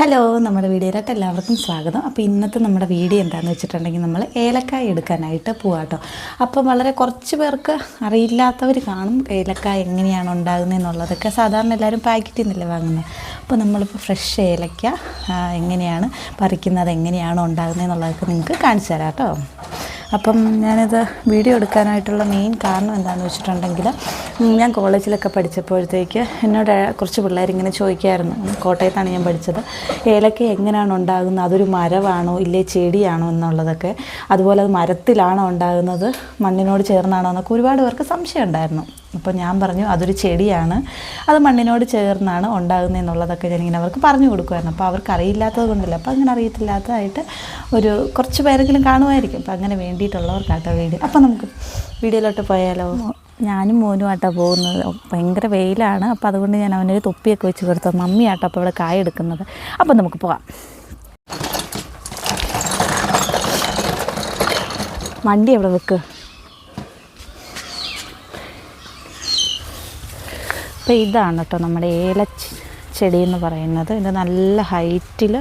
Hello, നമ്മുടെ വീഡിയോയിലോട്ട് എല്ലാവർക്കും സ്വാഗതം. അപ്പോൾ ഇന്നത്തെ നമ്മുടെ വീഡിയോ എന്താണെന്ന് വെച്ചിട്ടുണ്ടെങ്കിൽ നമ്മൾ ഏലക്കായ എടുക്കാനായിട്ട് പോവാട്ടോ. അപ്പം വളരെ കുറച്ച് പേർക്ക് അറിയില്ലാത്തവർ കാണും ഏലക്കായ എങ്ങനെയാണ് ഉണ്ടാകുന്നതെന്നുള്ളതൊക്കെ. സാധാരണ എല്ലാവരും പാക്കറ്റിൽ നിന്നല്ലേ വാങ്ങുന്നത്. അപ്പോൾ നമ്മളിപ്പോൾ ഫ്രഷ് ഏലക്ക എങ്ങനെയാണ് പറിക്കുന്നത്, എങ്ങനെയാണ് ഉണ്ടാകുന്നതെന്നുള്ളതൊക്കെ നിങ്ങൾക്ക് കാണിച്ചു തരാം കേട്ടോ. അപ്പം ഞാനിത് വീഡിയോ എടുക്കാനായിട്ടുള്ള മെയിൻ കാരണം എന്താണെന്ന് വെച്ചിട്ടുണ്ടെങ്കിൽ, ഞാൻ കോളേജിലൊക്കെ പഠിച്ചപ്പോഴത്തേക്ക് എന്നോട് കുറച്ച് പിള്ളേരിങ്ങനെ ചോദിക്കായിരുന്നു. കോട്ടയത്താണ് ഞാൻ പഠിച്ചത്. ഏലക്ക എങ്ങനെയാണ് ഉണ്ടാകുന്നത്, അതൊരു മരമാണോ ഇല്ലേ ചെടിയാണോ എന്നുള്ളതൊക്കെ, അതുപോലെ അത് മരത്തിലാണോ ഉണ്ടാകുന്നത് മണ്ണിനോട് ചേർന്നാണോ എന്നൊക്കെ ഒരുപാട് പേർക്ക് സംശയം ഉണ്ടായിരുന്നു. അപ്പോൾ ഞാൻ പറഞ്ഞു അതൊരു ചെടിയാണ്, അത് മണ്ണിനോട് ചേർന്നാണ് ഉണ്ടാകുന്നതെന്നുള്ളതൊക്കെ ഞാനിങ്ങനെ അവർക്ക് പറഞ്ഞു കൊടുക്കുമായിരുന്നു. അപ്പോൾ അവർക്ക് അറിയില്ലാത്തത് കൊണ്ടല്ല, അപ്പോൾ അങ്ങനെ അറിയത്തില്ലാത്തതായിട്ട് ഒരു കുറച്ച് പേരെങ്കിലും കാണുമായിരിക്കും. അപ്പോൾ അങ്ങനെ വേണ്ടിയിട്ടുള്ളവർക്കാട്ടോ വീഡിയോ. അപ്പോൾ നമുക്ക് വീഡിയോയിലോട്ട് പോയാലോ. ഞാനും മോനുമായിട്ടാണ് പോകുന്നത്. ഭയങ്കര വെയിലാണ്, അപ്പോൾ അതുകൊണ്ട് ഞാൻ അവനൊരു തൊപ്പിയൊക്കെ വെച്ച് കൊടുത്തു. മമ്മിയാട്ടോ അപ്പോൾ ഇവിടെ കായ എടുക്കുന്നത്. അപ്പോൾ നമുക്ക് പോകാം. വണ്ടി എവിടെ വെക്ക്. അപ്പോൾ ഇതാണ് കേട്ടോ നമ്മുടെ ഏലച്ചെടി എന്ന് പറയുന്നത്. ഇത് നല്ല ഹൈറ്റിൽ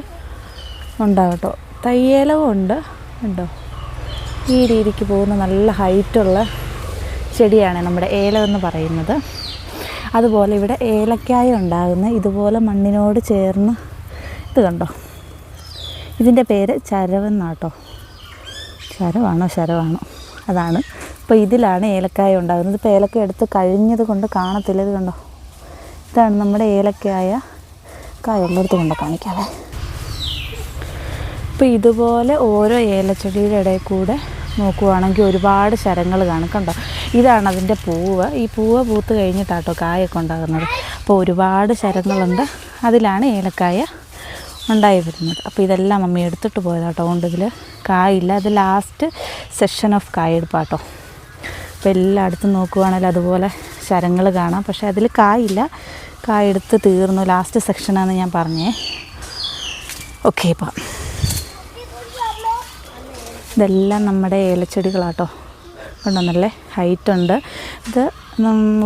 ഉണ്ടാകും കേട്ടോ. തയ്യേലവും ഉണ്ട് ഉണ്ടോ, ഈ രീതിക്ക് പോകുന്ന നല്ല ഹൈറ്റുള്ള ചെടിയാണ് നമ്മുടെ ഏലം എന്ന് പറയുന്നത്. അതുപോലെ ഇവിടെ ഏലക്കായ ഉണ്ടാകുന്ന ഇതുപോലെ മണ്ണിനോട് ചേർന്ന് ഇത് കണ്ടോ, ഇതിൻ്റെ പേര് ചരവെന്നാട്ടോ. ശരവാണോ അതാണ്. അപ്പോൾ ഇതിലാണ് ഏലക്കായ ഉണ്ടാകുന്നത്. ഇപ്പോൾ ഏലക്ക എടുത്ത് കഴിഞ്ഞത് കൊണ്ട് കാണത്തില്ല. ഇത് കണ്ടോ, ഇതാണ് നമ്മുടെ ഏലക്കായ. കായുള്ളിടത്ത് കൊണ്ട് കാണിക്കാവേ. അപ്പോൾ ഇതുപോലെ ഓരോ ഏലച്ചെടിയുടെ ഇടയിൽ കൂടെ നോക്കുവാണെങ്കിൽ ഒരുപാട് ശരങ്ങൾ കാണും. കണ്ടോ, ഇതാണ് അതിൻ്റെ പൂവ്. ഈ പൂവ് പൂത്ത് കഴിഞ്ഞിട്ടാട്ടോ കായൊക്കെ ഉണ്ടാകുന്നത്. അപ്പോൾ ഒരുപാട് ശരങ്ങളുണ്ട്, അതിലാണ് ഏലക്കായ ഉണ്ടായി വരുന്നത്. അപ്പോൾ ഇതെല്ലാം മമ്മി എടുത്തിട്ട് പോയതാട്ടോ. അതുകൊണ്ട് ഇതിൽ കായില്ല. അത് ലാസ്റ്റ് സെഷൻ ഓഫ് കായ എടുപ്പാട്ടോ. അപ്പോൾ എല്ലായിടത്തും നോക്കുവാണെങ്കിൽ അതുപോലെ ശരങ്ങൾ കാണാം, പക്ഷേ അതിൽ കായില്ല. കായ എടുത്ത് തീർന്നു, ലാസ്റ്റ് സെക്ഷനാണെന്ന് ഞാൻ പറഞ്ഞേ. ഓക്കെ, ഇപ്പം ഇതെല്ലാം നമ്മുടെ ഏലച്ചെടികളാട്ടോ. കണ്ടോ, നല്ല ഹൈറ്റുണ്ട്. ഇത്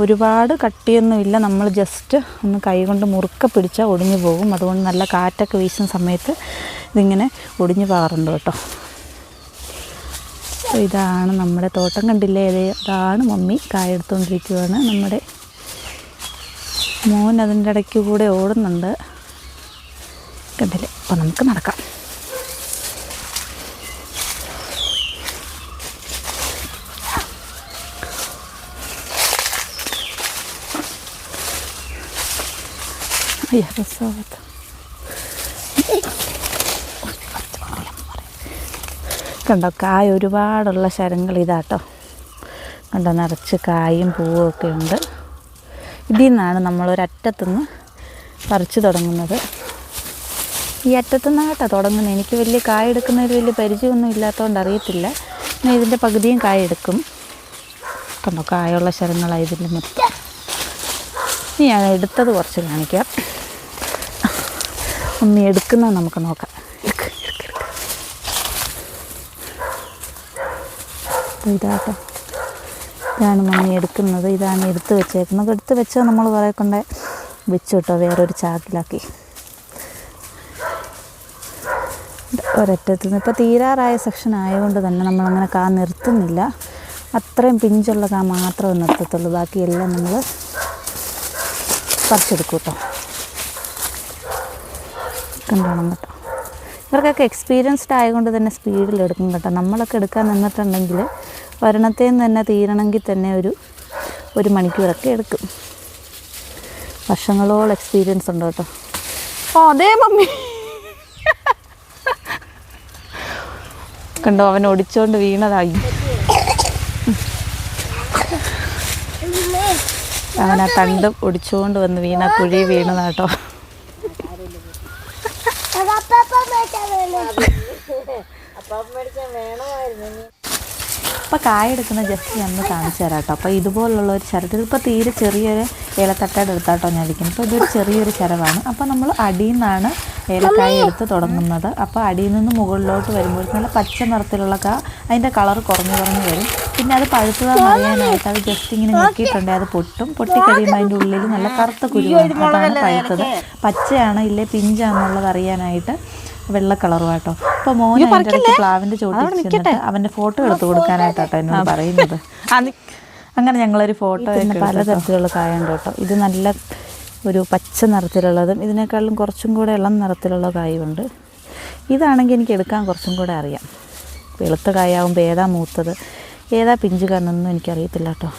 ഒരുപാട് കട്ടിയൊന്നുമില്ല. നമ്മൾ ജസ്റ്റ് ഒന്ന് കൈ കൊണ്ട് മുറുക്കെ പിടിച്ചാൽ ഒടിഞ്ഞു പോകും. അതുകൊണ്ട് നല്ല കാറ്റൊക്കെ വീശുന്ന സമയത്ത് ഇതിങ്ങനെ ഒടിഞ്ഞു പോകാറുണ്ട് കേട്ടോ. അപ്പോൾ ഇതാണ് നമ്മുടെ തോട്ടം. കണ്ടില്ലേ, ഇതാണ് മമ്മി കായ എടുത്തുകൊണ്ടിരിക്കുകയാണ്. നമ്മുടെ മോൻ അതിൻ്റെ ഇടയ്ക്ക് കൂടെ ഓടുന്നുണ്ട്, കണ്ടില്ലേ. അപ്പോൾ നമുക്ക് നടക്കാം. കണ്ടോ, കായ ഒരുപാടുള്ള ശരങ്ങൾ ഇതാട്ടോ. കണ്ടോ, നിറച്ച് കായും പൂവും ഒക്കെ ഉണ്ട്. ഇതിൽ നിന്നാണ് നമ്മളൊരറ്റത്തുനിന്ന് പറിച്ച് തുടങ്ങുന്നത്. ഈ അറ്റത്തുനിന്നാട്ടോ തുടങ്ങുന്നത്. എനിക്ക് വലിയ കായ എടുക്കുന്നതിൽ വലിയ പരിചയമൊന്നും ഇല്ലാത്തതുകൊണ്ട് അറിയത്തില്ല. ഞാൻ ഇതിൻ്റെ പകുതിയും കായ എടുക്കും. കണ്ടോ, കായുള്ള ശരങ്ങളാണ് ഇതിൻ്റെ മൊത്തം. ഇനി ഞാൻ എടുത്തത് കുറച്ച് കാണിക്കാം. മമ്മി എടുക്കുന്നത് നമുക്ക് നോക്കാം. ഇതാട്ടോ, ഇതാണ് മമ്മി എടുക്കുന്നത്. ഇതാണ് എടുത്ത് വെച്ചേക്കുന്നത്. എടുത്ത് വെച്ചത് നമ്മൾ കുറേ കൊണ്ട് വെച്ചു കേട്ടോ, വേറൊരു ചാക്കിലാക്കി. ഒരറ്റത്ത് നിന്ന് ഇപ്പോൾ തീരാറായ സെക്ഷൻ ആയതുകൊണ്ട് തന്നെ നമ്മളങ്ങനെ കാ നിർത്തുന്നില്ല. അത്രയും പിഞ്ചുള്ള കാ മാത്രമേ നിർത്തത്തുള്ളൂ. ബാക്കിയെല്ലാം നമ്മൾ പറിച്ചെടുക്കും കേട്ടോ. കണ്ടോണം കേട്ടോ. ഇവർക്കൊക്കെ എക്സ്പീരിയൻസ്ഡ് ആയതുകൊണ്ട് തന്നെ സ്പീഡിലെടുക്കും കേട്ടോ. നമ്മളൊക്കെ എടുക്കാൻ നിന്നിട്ടുണ്ടെങ്കിൽ ഒരെണ്ണത്തേന്ന് തന്നെ തീരണമെങ്കിൽ തന്നെ ഒരു മണിക്കൂറൊക്കെ എടുക്കും. വർഷങ്ങളോളം എക്സ്പീരിയൻസ് ഉണ്ട് കേട്ടോ. ഓ അതേ മമ്മി കണ്ടോ, അവൻ ഒടിച്ചോണ്ട് വീണതായി. അവൻ ആ തണ്ട് ഒടിച്ചുകൊണ്ട് വന്ന് വീണ കുഴി വീണതാട്ടോ. അപ്പോൾ കായ എടുക്കുന്ന ജസ്റ്റ് നമ്മൾ കാണിച്ചു തരാം കേട്ടോ. അപ്പോൾ ഇതുപോലുള്ള ഒരു ചരട്, ഇപ്പോൾ തീരെ ചെറിയൊരു ഏലത്തട്ടയുടെ എടുത്താട്ടോ ഞാൻ ഇരിക്കുന്നത്. അപ്പോൾ ഇതൊരു ചെറിയൊരു ചരവാണ്. അപ്പോൾ നമ്മൾ അടിയിൽ നിന്നാണ് ഏലക്കായ എടുത്ത് തുടങ്ങുന്നത്. അപ്പോൾ അടിയിൽ നിന്ന് മുകളിലോട്ട് വരുമ്പോൾ നല്ല പച്ച നിറത്തിലുള്ള അതിൻ്റെ കളർ കുറഞ്ഞു വരും. പിന്നെ അത് പഴുത്തതാണെന്ന് അറിയാനായിട്ട് അത് ജസ്റ്റ് ഇങ്ങനെ ഞെക്കിയിട്ടുണ്ടെങ്കിൽ അത് പൊട്ടിക്കഴിയുമ്പോൾ അതിൻ്റെ ഉള്ളിൽ നല്ല കറുത്ത കുരുവാണ്, അതാണ് പഴുത്തത്. പച്ചയാണ് ഇല്ലേ പിഞ്ചാണെന്നുള്ളത് അറിയാനായിട്ട് വെള്ള കളറും കേട്ടോ. അപ്പോൾ മോൻ അതിൻ്റെ ഇടയ്ക്ക് പ്ലാവിൻ്റെ ചോട്ടിൽ ചെന്നിട്ട് അവൻ്റെ ഫോട്ടോ എടുത്ത് കൊടുക്കാനായിട്ടോ എന്നോട് പറയുന്നത്. അങ്ങനെ ഞങ്ങളൊരു ഫോട്ടോ പലതരത്തിലുള്ള കായുണ്ട് കേട്ടോ. ഇത് നല്ല ഒരു പച്ച നിറത്തിലുള്ളതും ഇതിനേക്കാളും കുറച്ചും കൂടെ ഇളം നിറത്തിലുള്ള കായുണ്ട്. ഇതാണെങ്കിൽ എനിക്ക് എടുക്കാൻ കുറച്ചും കൂടെ അറിയാം. വെളുത്ത കായാവുമ്പോൾ ഏതാ മൂത്തത് ഏതാ പിഞ്ച് കാരണമൊന്നും എനിക്കറിയത്തില്ല കേട്ടോ.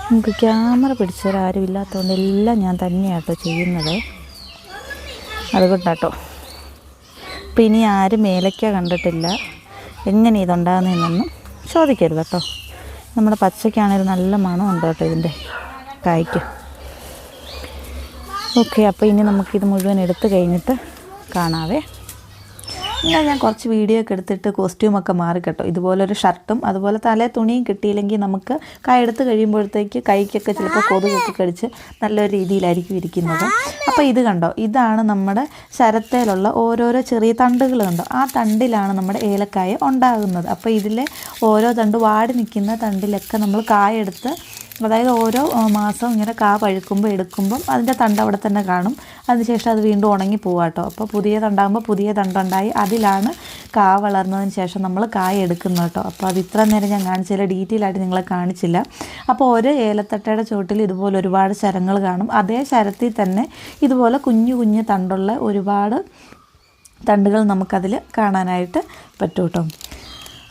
നമുക്ക് ക്യാമറ പിടിച്ചവരാരും ഇല്ലാത്തതുകൊണ്ട് എല്ലാം ഞാൻ തന്നെയാട്ടോ ചെയ്യുന്നത്, അതുകൊണ്ടാട്ടോ. അപ്പോൾ ഇനി ആരും ഏലക്ക കണ്ടിട്ടില്ല, എങ്ങനെ ഇതുണ്ടാകുന്നതെന്നൊന്നും ചോദിക്കരുത് കേട്ടോ. നമ്മുടെ പച്ചയ്ക്കാണെങ്കിൽ നല്ല മണമുണ്ട് കേട്ടോ ഇതിൻ്റെ കായ്ക്ക്. ഓക്കെ, അപ്പോൾ ഇനി നമുക്കിത് മുഴുവൻ എടുത്ത് കഴിഞ്ഞിട്ട് കാണാവേ. എന്നാൽ ഞാൻ കുറച്ച് വീഡിയോ ഒക്കെ എടുത്തിട്ട് കോസ്റ്റ്യൂമൊക്കെ മാറി കേട്ടോ. ഇതുപോലൊരു ഷർട്ടും അതുപോലെ തലേ തുണിയും കിട്ടിയില്ലെങ്കിൽ നമുക്ക് കായ എടുത്ത് കഴിയുമ്പോഴത്തേക്ക് കൈക്കൊക്കെ ചിലപ്പോൾ കൊതുകൊക്കെ കടിച്ച് നല്ലൊരു രീതിയിലായിരിക്കും ഇരിക്കുന്നത്. അപ്പോൾ ഇത് കണ്ടോ, ഇതാണ് നമ്മുടെ ശരത്തേലുള്ള ഓരോരോ ചെറിയ തണ്ടുകൾ കണ്ടോ, ആ തണ്ടിലാണ് നമ്മുടെ ഏലക്കായ ഉണ്ടാകുന്നത്. അപ്പോൾ ഇതിലെ ഓരോ തണ്ട് വാടി നിൽക്കുന്ന തണ്ടിലൊക്കെ നമ്മൾ കായ എടുത്ത്, അതായത് ഓരോ മാസം ഇങ്ങനെ കാ പഴുക്കുമ്പോൾ എടുക്കുമ്പം അതിൻ്റെ തണ്ട് അവിടെ തന്നെ കാണും. അതിനുശേഷം അത് വീണ്ടും ഉണങ്ങി പോവാട്ടോ. അപ്പോൾ പുതിയ തണ്ടാകുമ്പോൾ പുതിയ തണ്ടുണ്ടായി അതിലാണ് കാ വളർന്നതിന് ശേഷം നമ്മൾ കായ എടുക്കുന്നത് കേട്ടോ. അപ്പോൾ അത് ഇത്ര നേരം ഞാൻ കാണിച്ചില്ല, ഡീറ്റെയിൽ ആയിട്ട് നിങ്ങളെ കാണിച്ചില്ല. അപ്പോൾ ഒരു ഏലത്തട്ടയുടെ ചുവട്ടിൽ ഇതുപോലെ ഒരുപാട് ശരങ്ങൾ കാണും. അതേ ശരത്തിൽ തന്നെ ഇതുപോലെ കുഞ്ഞു കുഞ്ഞു തണ്ടുള്ള ഒരുപാട് തണ്ടുകൾ നമുക്കതിൽ കാണാനായിട്ട് പറ്റും കേട്ടോ.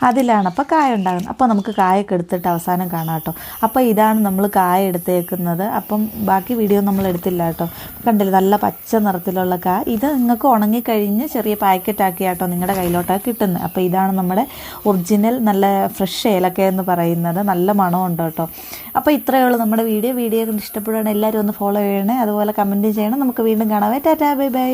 അതിലാണ് അപ്പോൾ കായ ഉണ്ടാകുന്നത്. അപ്പോൾ നമുക്ക് കായൊക്കെ എടുത്തിട്ട് അവസാനം കാണാം കേട്ടോ. അപ്പോൾ ഇതാണ് നമ്മൾ കായ എടുത്തേക്കുന്നത്. അപ്പം ബാക്കി വീഡിയോ നമ്മൾ എടുത്തില്ല കേട്ടോ. കണ്ടില്ല, നല്ല പച്ച നിറത്തിലുള്ള കായ. ഇത് നിങ്ങൾക്ക് ഉണങ്ങിക്കഴിഞ്ഞ് ചെറിയ പാക്കറ്റാക്കി കേട്ടോ നിങ്ങളുടെ കയ്യിലോട്ടാണ് കിട്ടുന്നത്. അപ്പോൾ ഇതാണ് നമ്മുടെ ഒറിജിനൽ നല്ല ഫ്രഷ് ഏലക്ക എന്ന് പറയുന്നത്. നല്ല മണമുണ്ട് കേട്ടോ. അപ്പോൾ ഇത്രയേ ഉള്ളൂ നമ്മുടെ വീഡിയോ. വീഡിയോ ഇഷ്ടപ്പെടുകയാണെങ്കിൽ എല്ലാവരും ഒന്ന് ഫോളോ ചെയ്യണേ, അതുപോലെ കമൻറ്റ് ചെയ്യണം. നമുക്ക് വീണ്ടും കാണാവേ. Tata, bye bye.